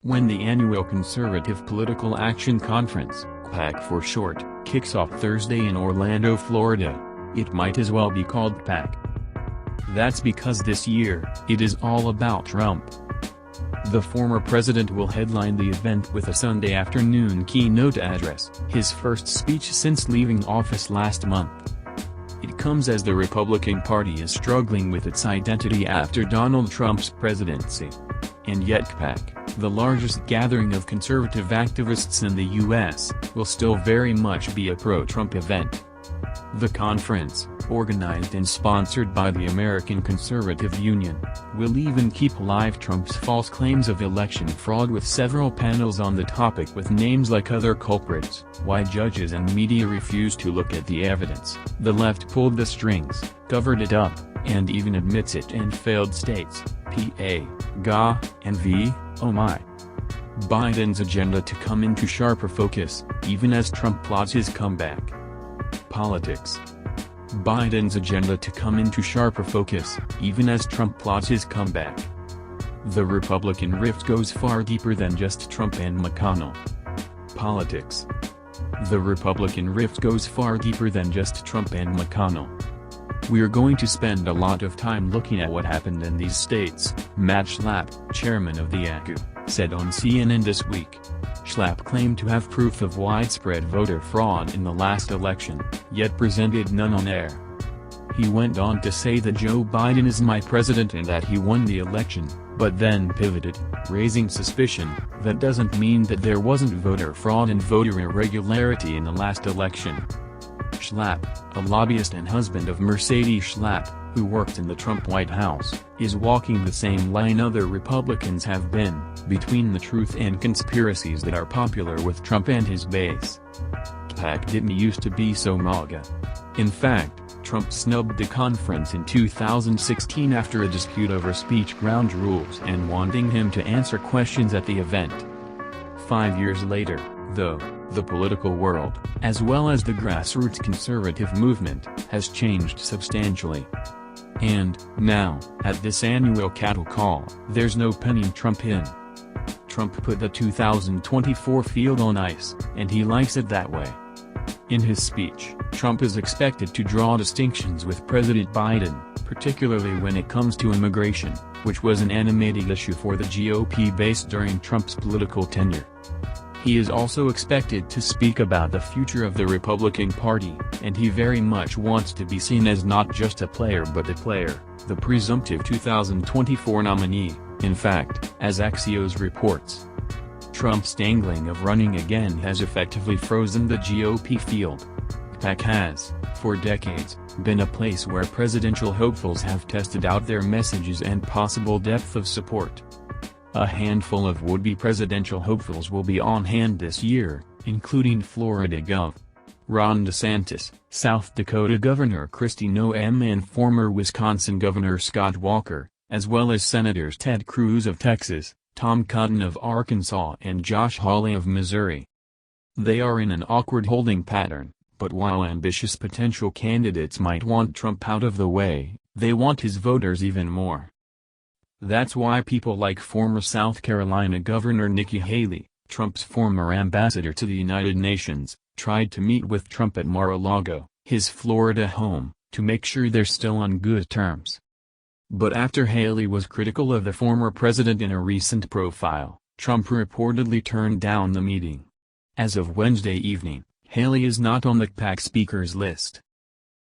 When the annual Conservative Political Action Conference, Cpac for short, kicks off Thursday in Orlando, Florida, it might as well be called Cpac. That's because this year, it is all about Trump. The former president will headline the event with a Sunday afternoon keynote address, his first speech since leaving office last month. It comes as the Republican Party is struggling with its identity after Donald Trump's presidency. And yet Cpac, the largest gathering of conservative activists in the U.S., will still very much be a pro-Trump event. The conference, organized and sponsored by the American Conservative Union, will even keep alive Trump's false claims of election fraud with several panels on the topic with names like other culprits, why judges and media refuse to look at the evidence, the left pulled the strings, covered it up, and even admits it, and failed states, PA, GA, and V, oh my. Biden's agenda to come into sharper focus, even as Trump plots his comeback. Politics. Biden's agenda to come into sharper focus, even as Trump plots his comeback. The Republican rift goes far deeper than just Trump and McConnell. Politics. The Republican rift goes far deeper than just Trump and McConnell. We're going to spend a lot of time looking at what happened in these states, Matt Schlapp, chairman of the ACU, said on CNN this week. Schlapp claimed to have proof of widespread voter fraud in the last election, yet presented none on air. He went on to say that Joe Biden is my president and that he won the election, but then pivoted, raising suspicion, that doesn't mean that there wasn't voter fraud and voter irregularity in the last election. Schlapp, a lobbyist and husband of Mercedes Schlapp, who worked in the Trump White House, is walking the same line other Republicans have been, between the truth and conspiracies that are popular with Trump and his base. Cpac didn't used to be so MAGA. In fact, Trump snubbed the conference in 2016 after a dispute over speech ground rules and wanting him to answer questions at the event. 5 years later, though, the political world, as well as the grassroots conservative movement, has changed substantially. And, now, at this annual cattle call, there's no penning Trump in. Trump put the 2024 field on ice, and he likes it that way. In his speech, Trump is expected to draw distinctions with President Biden, particularly when it comes to immigration, which was an animating issue for the GOP base during Trump's political tenure. He is also expected to speak about the future of the Republican Party, and he very much wants to be seen as not just a player but a player, the presumptive 2024 nominee, in fact, as Axios reports. Trump's dangling of running again has effectively frozen the GOP field. Cpac has, for decades, been a place where presidential hopefuls have tested out their messages and possible depth of support. A handful of would-be presidential hopefuls will be on hand this year, including Florida Gov. Ron DeSantis, South Dakota Governor Kristi Noem and former Wisconsin Governor Scott Walker, as well as Senators Ted Cruz of Texas, Tom Cotton of Arkansas and Josh Hawley of Missouri. They are in an awkward holding pattern, but while ambitious potential candidates might want Trump out of the way, they want his voters even more. That's why people like former South Carolina Governor Nikki Haley, Trump's former ambassador to the United Nations, tried to meet with Trump at Mar-a-Lago, his Florida home, to make sure they're still on good terms. But after Haley was critical of the former president in a recent profile, Trump reportedly turned down the meeting. As of Wednesday evening, Haley is not on the Cpac speakers list.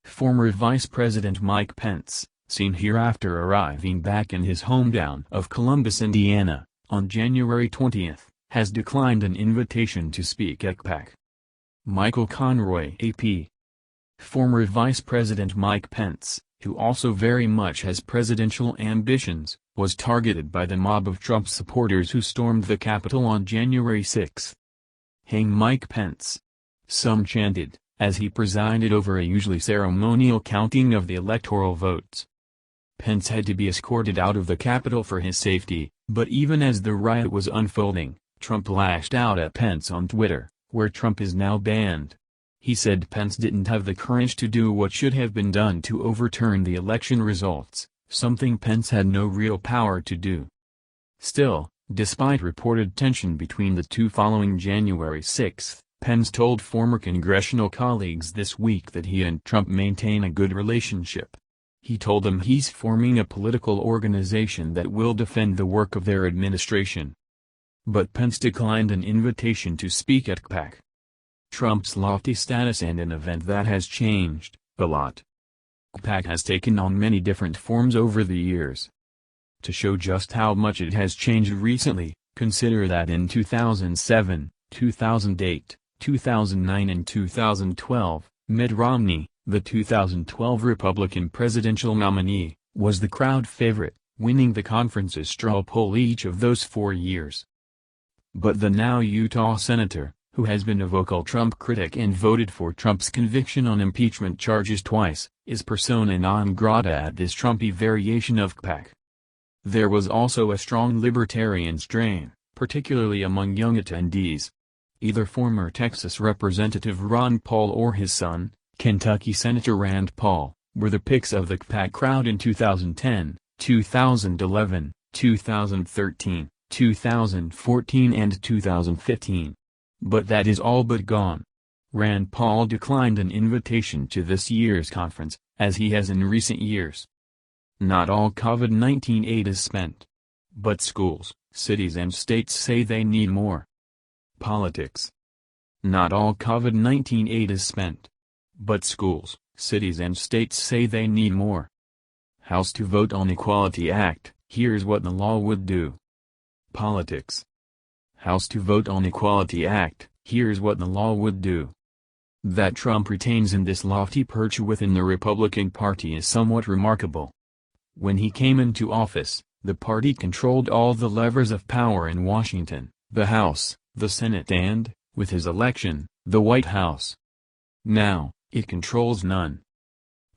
Former Vice President Mike Pence, seen here after arriving back in his hometown of Columbus, Indiana, on January 20, has declined an invitation to speak at Cpac. Michael Conroy, AP. Former Vice President Mike Pence, who also very much has presidential ambitions, was targeted by the mob of Trump supporters who stormed the Capitol on January 6. "Hang Mike Pence," some chanted, as he presided over a usually ceremonial counting of the electoral votes. Pence had to be escorted out of the Capitol for his safety, but even as the riot was unfolding, Trump lashed out at Pence on Twitter, where Trump is now banned. He said Pence didn't have the courage to do what should have been done to overturn the election results, something Pence had no real power to do. Still, Despite reported tension between the two following January 6, Pence told former congressional colleagues this week that he and Trump maintain a good relationship. He told them he's forming a political organization that will defend the work of their administration. But Pence declined an invitation to speak at Cpac. Trump's lofty status and an event that has changed a lot. Cpac has taken on many different forms over the years. To show just how much it has changed recently, consider that in 2007, 2008, 2009 and 2012, Mitt Romney, the 2012 Republican presidential nominee, was the crowd favorite, winning the conference's straw poll each of those 4 years. But the now Utah senator, who has been a vocal Trump critic and voted for Trump's conviction on impeachment charges twice, is persona non grata at this Trumpy variation of Cpac. There was also a strong libertarian strain, particularly among young attendees. Either former Texas Representative Ron Paul or his son, Kentucky Senator Rand Paul, were the picks of the Cpac crowd in 2010, 2011, 2013, 2014 and 2015. But that is all but gone. Rand Paul declined an invitation to this year's conference, as he has in recent years. Not all COVID-19 aid is spent. But schools, cities and states say they need more. Politics. Not all COVID-19 aid is spent. But schools, cities and states say they need more. House to vote on Equality Act, here's what the law would do. Politics. House to vote on Equality Act, here's what the law would do. That Trump retains in this lofty perch within the Republican Party is somewhat remarkable. When he came into office, the party controlled all the levers of power in Washington, the House, the Senate and, with his election, the White House. Now, it controls none.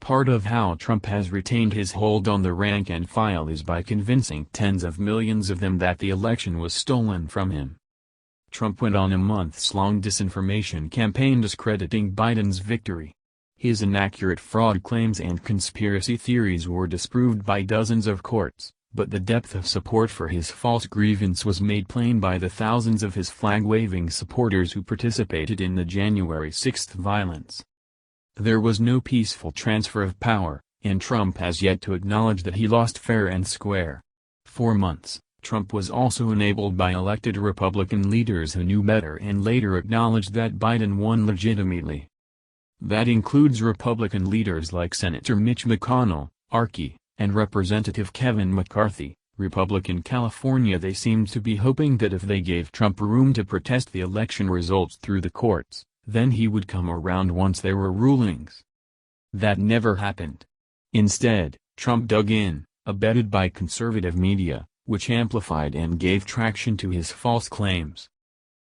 Part of how Trump has retained his hold on the rank and file is by convincing tens of millions of them that the election was stolen from him. Trump went on a months-long disinformation campaign discrediting Biden's victory. His inaccurate fraud claims and conspiracy theories were disproved by dozens of courts, but the depth of support for his false grievance was made plain by the thousands of his flag-waving supporters who participated in the January 6 violence. There was no peaceful transfer of power, and Trump has yet to acknowledge that he lost fair and square. For months, Trump was also enabled by elected Republican leaders who knew better and later acknowledged that Biden won legitimately. That includes Republican leaders like Senator Mitch McConnell, REAKIng, and Representative Kevin McCarthy, Republican California. They seemed to be hoping that if they gave Trump room to protest the election results through the courts, then he would come around once there were rulings. That never happened. Instead, Trump dug in, abetted by conservative media, which amplified and gave traction to his false claims.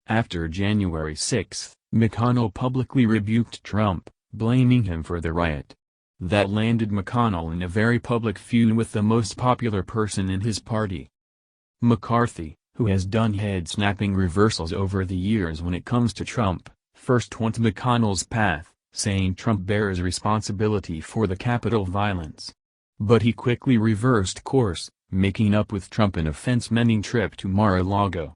After January 6, McConnell publicly rebuked Trump, blaming him for the riot. That landed McConnell in a very public feud with the most popular person in his party. McCarthy, who has done head-snapping reversals over the years when it comes to Trump, first went McConnell's path, saying Trump bears responsibility for the Capitol violence. But he quickly reversed course, making up with Trump in a fence-mending trip to Mar-a-Lago.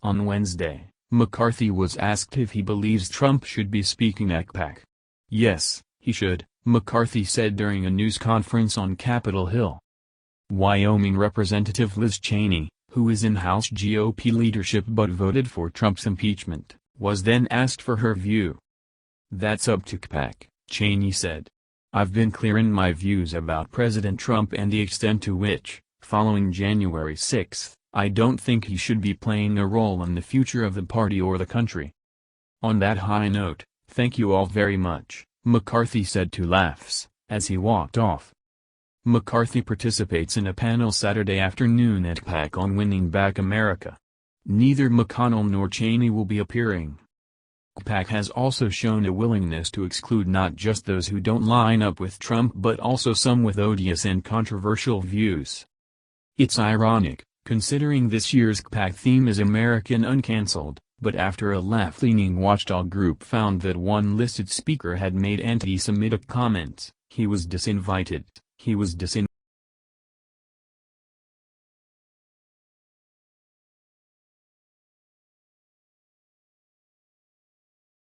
On Wednesday, McCarthy was asked if he believes Trump should be speaking at Cpac. Yes, he should, McCarthy said during a news conference on Capitol Hill. Wyoming Representative Liz Cheney, who is in House GOP leadership but voted for Trump's impeachment, was then asked for her view. That's up to Cpac, Cheney said. I've been clear in my views about President Trump and the extent to which, following January 6, I don't think he should be playing a role in the future of the party or the country. On that high note, thank you all very much, McCarthy said to Laughs, as he walked off. McCarthy participates in a panel Saturday afternoon at Cpac on Winning Back America. Neither McConnell nor Cheney will be appearing. Cpac has also shown a willingness to exclude not just those who don't line up with Trump but also some with odious and controversial views. It's ironic, considering this year's Cpac theme is American Uncancelled, but after a left-leaning watchdog group found that one listed speaker had made anti-Semitic comments, he was disinvited.